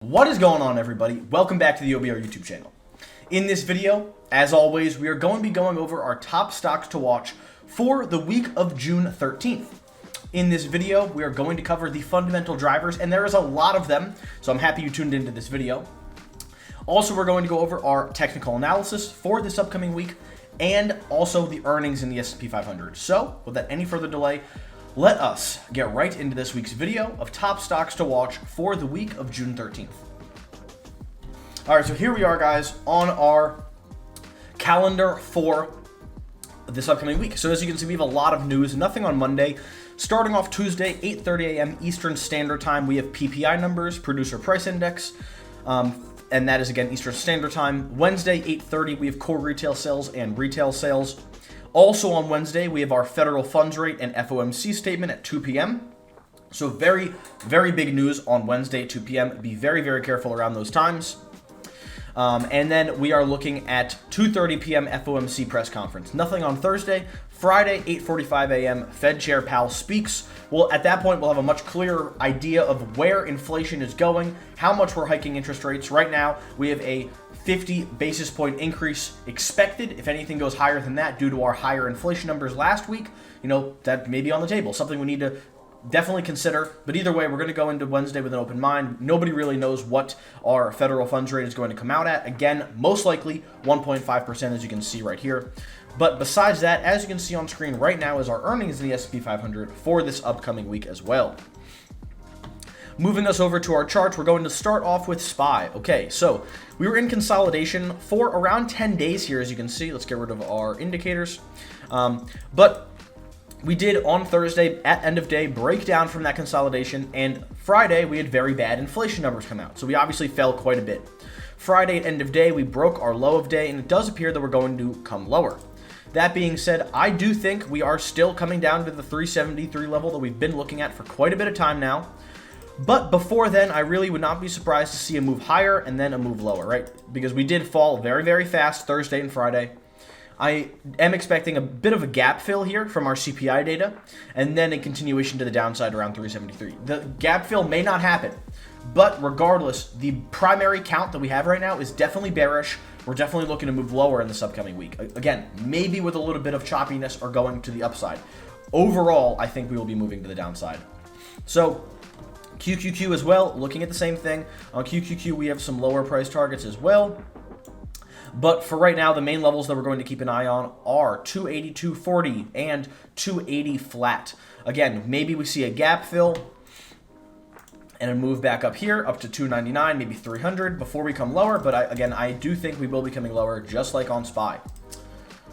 What is going on, everybody? Welcome back to the OBR YouTube channel. In this video, as always, we are going to be going over our top stocks to watch for the week of June 13th. In this video, we are going to cover the fundamental drivers, and there is a lot of them, so I'm happy you tuned into this video. Also, we're going to go over our technical analysis for this upcoming week, and also the earnings in the S&P 500. So, without any further delay, let us get right into this week's video of top stocks to watch for the week of June 13th. All right, so here we are, guys, on our calendar for this upcoming week. So as you can see, we have a lot of news, nothing on Monday. Starting off Tuesday, 8:30 a.m. Eastern Standard Time, we have PPI numbers, Producer Price Index, and that is, again, Eastern Standard Time. Wednesday, 8:30, we have core retail sales and retail sales. Also on Wednesday, we have our federal funds rate and FOMC statement at 2 p.m. So very, very big news on Wednesday at 2 p.m. Be very, very careful around those times. And then we are looking at 2:30 p.m. FOMC press conference. Nothing on Thursday. Friday, 8:45 a.m. Fed Chair Powell speaks. Well, at that point, we'll have a much clearer idea of where inflation is going, how much we're hiking interest rates. Right now, we have a 50 basis point increase expected. If anything goes higher than that due to our higher inflation numbers last week, that may be on the table. Something we need to definitely consider. But either way, we're going to go into Wednesday with an open mind. Nobody really knows what our federal funds rate is going to come out at. Again, most likely 1.5%, as you can see right here. But besides that, as you can see on screen right now, is our earnings in the S&P 500 for this upcoming week as well. Moving us over to our charts, we're going to start off with SPY. Okay, so we were in consolidation for around 10 days here, as you can see. Let's get rid of our indicators. But we did on Thursday at end of day break down from that consolidation, and Friday we had very bad inflation numbers come out. So we obviously fell quite a bit. Friday at end of day, we broke our low of day, and it does appear that we're going to come lower. That being said, I do think we are still coming down to the 373 level that we've been looking at for quite a bit of time now. But before then, I really would not be surprised to see a move higher and then a move lower, right? Because we did fall very, very fast Thursday and Friday. I am expecting a bit of a gap fill here from our CPI data, and then a continuation to the downside around 373. The gap fill may not happen, but regardless, the primary count that we have right now is definitely bearish. We're definitely looking to move lower in this upcoming week. Again, maybe with a little bit of choppiness or going to the upside. Overall, I think we will be moving to the downside. So QQQ as well, looking at the same thing. On QQQ, we have some lower price targets as well. But for right now, the main levels that we're going to keep an eye on are 280, 240, and 280 flat. Again, maybe we see a gap fill and a move back up here, up to 299, maybe 300 before we come lower. But I do think we will be coming lower, just like on SPY.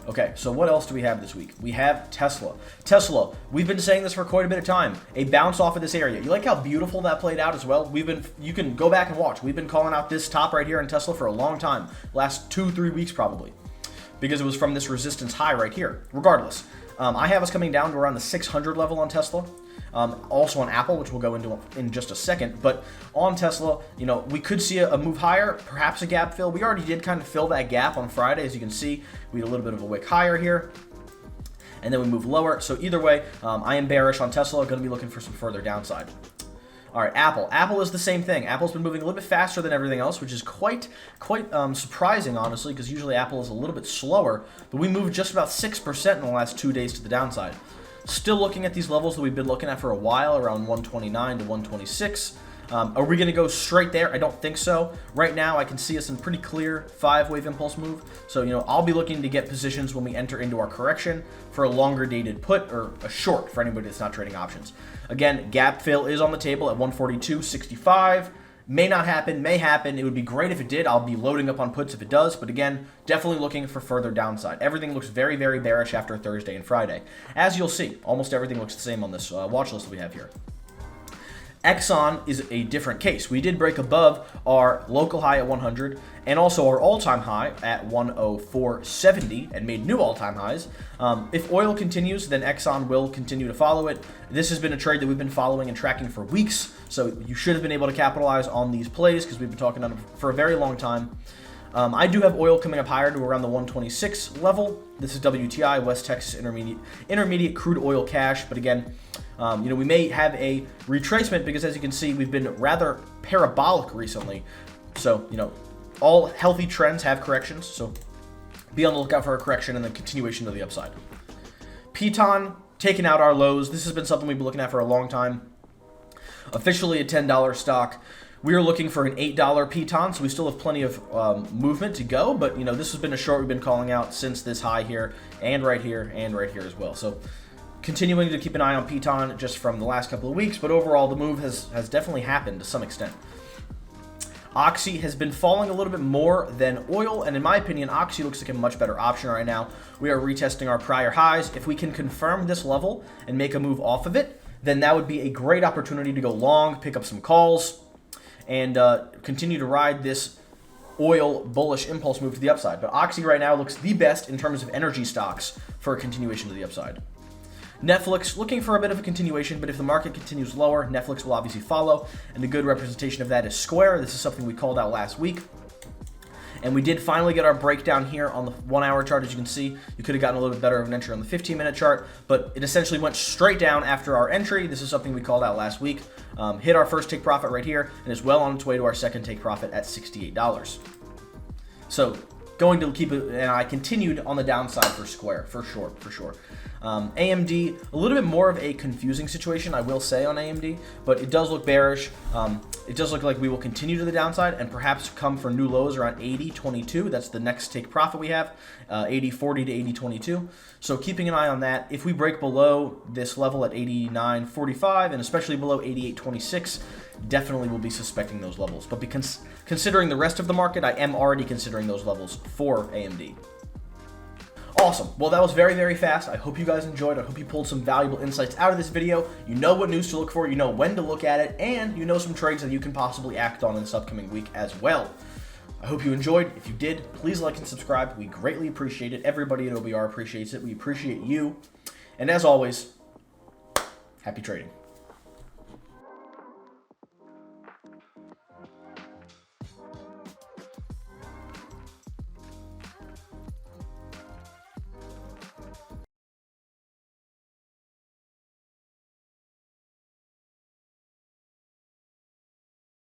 Okay, so what else do we have this week? We have Tesla. Tesla, we've been saying this for quite a bit of time. A bounce off of this area. You like how beautiful that played out as well? You can go back and watch. We've been calling out this top right here in Tesla for a long time. Last 2-3 weeks probably. Because it was from this resistance high right here. Regardless, I have us coming down to around the 600 level on Tesla. Also on Apple, which we'll go into in just a second. But on Tesla, we could see a move higher, perhaps a gap fill. We already did kind of fill that gap on Friday. As you can see, we had a little bit of a wick higher here, and then we move lower. So either way, I am bearish on Tesla. Going to be looking for some further downside. All right, Apple. Apple is the same thing. Apple's been moving a little bit faster than everything else, which is quite surprising, honestly, because usually Apple is a little bit slower. But we moved just about 6% in the last 2 days to the downside. Still looking at these levels that we've been looking at for a while, around 129 to 126. Are we going to go straight there? I don't think so. Right now, I can see us in pretty clear 5-wave impulse move. So, I'll be looking to get positions when we enter into our correction for a longer dated put or a short for anybody that's not trading options. Again, gap fill is on the table at 142.65. May not happen, may happen. It would be great if it did. I'll be loading up on puts if it does. But again, definitely looking for further downside. Everything looks very, very bearish after Thursday and Friday. As you'll see, almost everything looks the same on this watch list that we have here. Exxon is a different case. We did break above our local high at 100 and also our all-time high at 104.70 and made new all-time highs. If oil continues, then Exxon will continue to follow it. This has been a trade that we've been following and tracking for weeks, so you should have been able to capitalize on these plays because we've been talking on them for a very long time. I do have oil coming up higher to around the 126 level. This is WTI, West Texas Intermediate Crude Oil Cash. But again, we may have a retracement because, as you can see, we've been rather parabolic recently. So, all healthy trends have corrections. So be on the lookout for a correction and then continuation to the upside. PITN taking out our lows. This has been something we've been looking at for a long time. Officially a $10 stock. We are looking for an $8 PITN, so we still have plenty of movement to go. But, this has been a short we've been calling out since this high here and right here as well. So continuing to keep an eye on PITN just from the last couple of weeks. But overall, the move has definitely happened to some extent. Oxy has been falling a little bit more than oil, and in my opinion, Oxy looks like a much better option right now. We are retesting our prior highs. If we can confirm this level and make a move off of it, then that would be a great opportunity to go long, pick up some calls, and continue to ride this oil bullish impulse move to the upside. But Oxy right now looks the best in terms of energy stocks for a continuation to the upside. Netflix looking for a bit of a continuation, but if the market continues lower, Netflix will obviously follow, and a good representation of that is Square. This is something we called out last week. And we did finally get our breakdown here on the 1 hour chart. As you can see, you could have gotten a little bit better of an entry on the 15-minute chart, but it essentially went straight down after our entry. This is something we called out last week. Hit our first take profit right here, and is well on its way to our second take profit at $68. So going to keep it, and I continued on the downside for Square, for sure. AMD, a little bit more of a confusing situation, I will say, on AMD, but it does look bearish. It does look like we will continue to the downside and perhaps come for new lows around 80.22. That's the next take profit we have, 80.40 to 80.22. So keeping an eye on that. If we break below this level at 89.45 and especially below 88.26, definitely will be suspecting those levels. But because considering the rest of the market, I am already considering those levels for AMD. Awesome. Well, that was very, very fast. I hope you guys enjoyed. I hope you pulled some valuable insights out of this video. You know what news to look for, you know when to look at it, and you know some trades that you can possibly act on in this upcoming week as well. I hope you enjoyed. If you did, please like and subscribe. We greatly appreciate it. Everybody at OBR appreciates it. We appreciate you. And as always, happy trading.